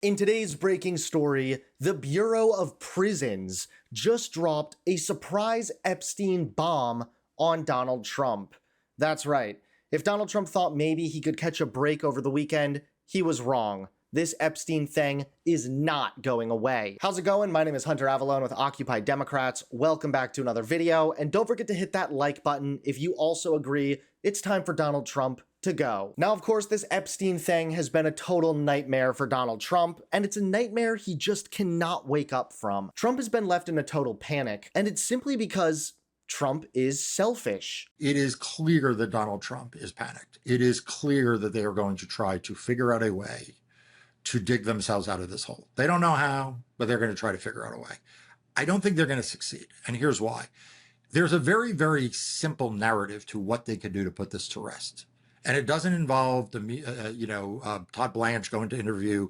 In today's breaking story, the Bureau of Prisons just dropped a surprise Epstein bomb on Donald Trump. That's right. If Donald Trump thought maybe he could catch a break over the weekend, he was wrong. This Epstein thing is not going away. How's it going? My name is Hunter Avalone with Occupy Democrats. Welcome back to another video, and don't forget to hit that like button if you also agree it's time for Donald Trump to go. Now, of course, this Epstein thing has been a total nightmare for Donald Trump, and it's a nightmare he just cannot wake up from. Trump has been left in a total panic, and it's simply because Trump is selfish. It is clear that Donald Trump is panicked. It is clear that they are going to try to figure out a way to dig themselves out of this hole. They don't know how, but they're going to try to figure out a way. I don't think they're going to succeed, and here's why. There's a very, very simple narrative to what they could do to put this to rest. And it doesn't involve Todd Blanche going to interview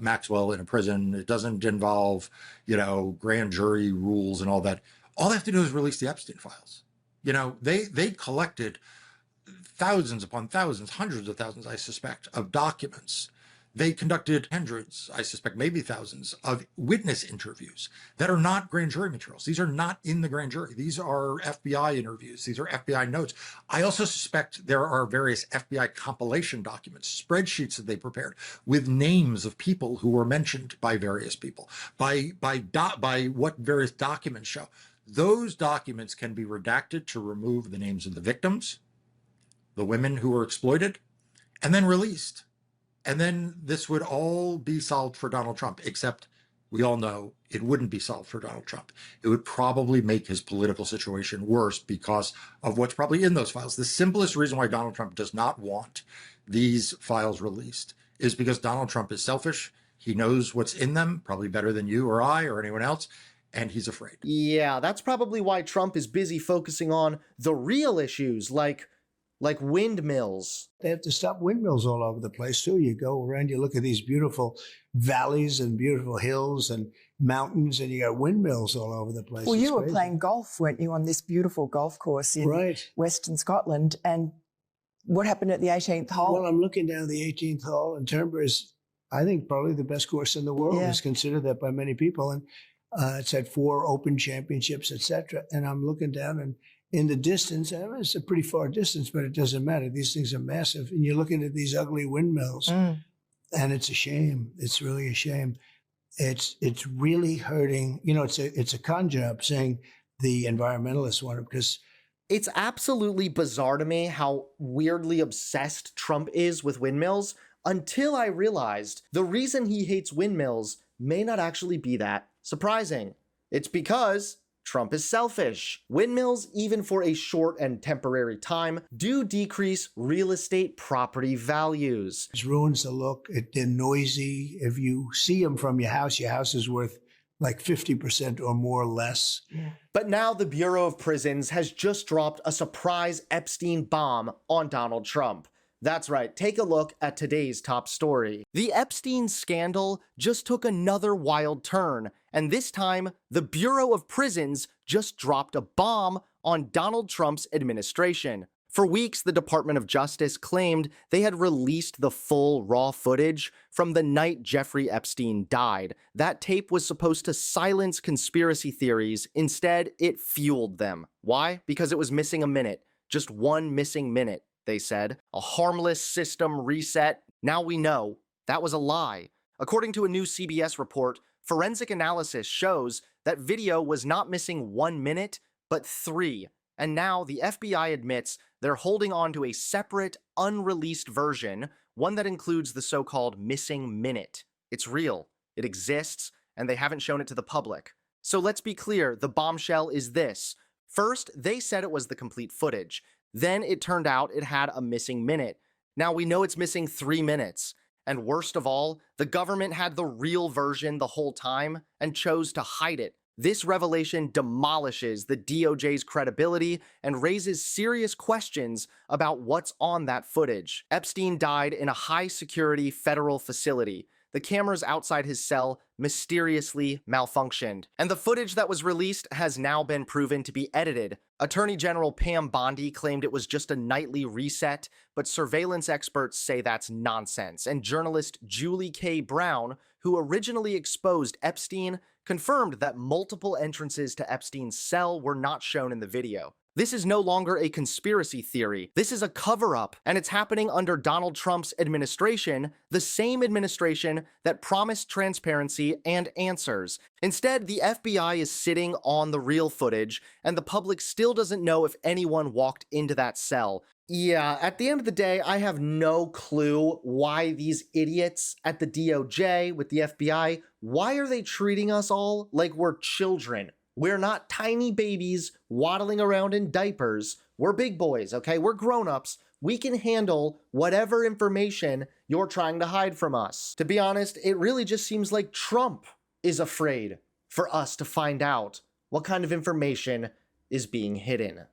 Maxwell in a prison. It doesn't involve, grand jury rules and all that. All they have to do is release the Epstein files. They collected thousands upon thousands, hundreds of thousands, I suspect, of documents. They conducted hundreds, I suspect, maybe thousands of witness interviews that are not grand jury materials. These are not in the grand jury. These are FBI interviews. These are FBI notes. I also suspect there are various FBI compilation documents, spreadsheets that they prepared with names of people who were mentioned by various people, by what various documents show. Those documents can be redacted to remove the names of the victims, the women who were exploited, and then released. And then this would all be solved for Donald Trump, except we all know it wouldn't be solved for Donald Trump. It would probably make his political situation worse because of what's probably in those files. The simplest reason why Donald Trump does not want these files released is because Donald Trump is selfish. He knows what's in them, probably better than you or I or anyone else, and he's afraid. Yeah, that's probably why Trump is busy focusing on the real issues like windmills. They have to stop windmills all over the place, too. You go around, you look at these beautiful valleys and beautiful hills and mountains, and you got windmills all over the place. Well, it's you were crazy. playing golf, weren't you, on this beautiful golf course in Western Scotland? And what happened at the 18th hole? Well, I'm looking down the 18th hole, and Turnberg is, I think, probably the best course in the world. Yeah. It's considered that by many people. And it's had 4 Open Championships, etc. And I'm looking down, and in the distance, it's a pretty far distance, but it doesn't matter. These things are massive. And you're looking at these ugly windmills, and it's a shame. It's really a shame. It's really hurting. It's a con job saying the environmentalists want it, because It's absolutely bizarre to me how weirdly obsessed Trump is with windmills, until I realized the reason he hates windmills may not actually be that surprising. It's because Trump is selfish. Windmills, even for a short and temporary time, do decrease real estate property values. it ruins the look. They're noisy. If you see them from your house is worth like 50% or more less. Yeah. But now the Bureau of Prisons has just dropped a surprise Epstein bomb on Donald Trump. That's right, take a look at today's top story. The Epstein scandal just took another wild turn, and this time, the Bureau of Prisons just dropped a bomb on Donald Trump's administration. For weeks, the Department of Justice claimed they had released the full raw footage from the night Jeffrey Epstein died. That tape was supposed to silence conspiracy theories. Instead, it fueled them. Why? Because it was missing a minute. Just one missing minute, they said. A harmless system reset. Now we know that was a lie. According to a new CBS report, forensic analysis shows that video was not missing 1 minute, but 3. And now the FBI admits they're holding on to a separate, unreleased version, one that includes the so-called missing minute. It's real, it exists, and they haven't shown it to the public. So let's be clear, the bombshell is this. First, they said it was the complete footage. Then it turned out it had a missing minute. Now we know it's missing 3 minutes. And worst of all, the government had the real version the whole time and chose to hide it. This revelation demolishes the DOJ's credibility and raises serious questions about what's on that footage. Epstein died in a high-security federal facility. the cameras outside his cell mysteriously malfunctioned. And the footage that was released has now been proven to be edited. Attorney General Pam Bondi claimed it was just a nightly reset, but surveillance experts say that's nonsense. And journalist Julie K. Brown, who originally exposed Epstein, confirmed that multiple entrances to Epstein's cell were not shown in the video. This is no longer a conspiracy theory. This is a cover-up, and it's happening under Donald Trump's administration, the same administration that promised transparency and answers. Instead, the FBI is sitting on the real footage, and the public still doesn't know if anyone walked into that cell. Yeah, at the end of the day, I have no clue why these idiots at the DOJ with the FBI, why are they treating us all like we're children? We're not tiny babies waddling around in diapers. We're big boys, okay? We're grown-ups. We can handle whatever information you're trying to hide from us. To be honest, it really just seems like Trump is afraid for us to find out what kind of information is being hidden.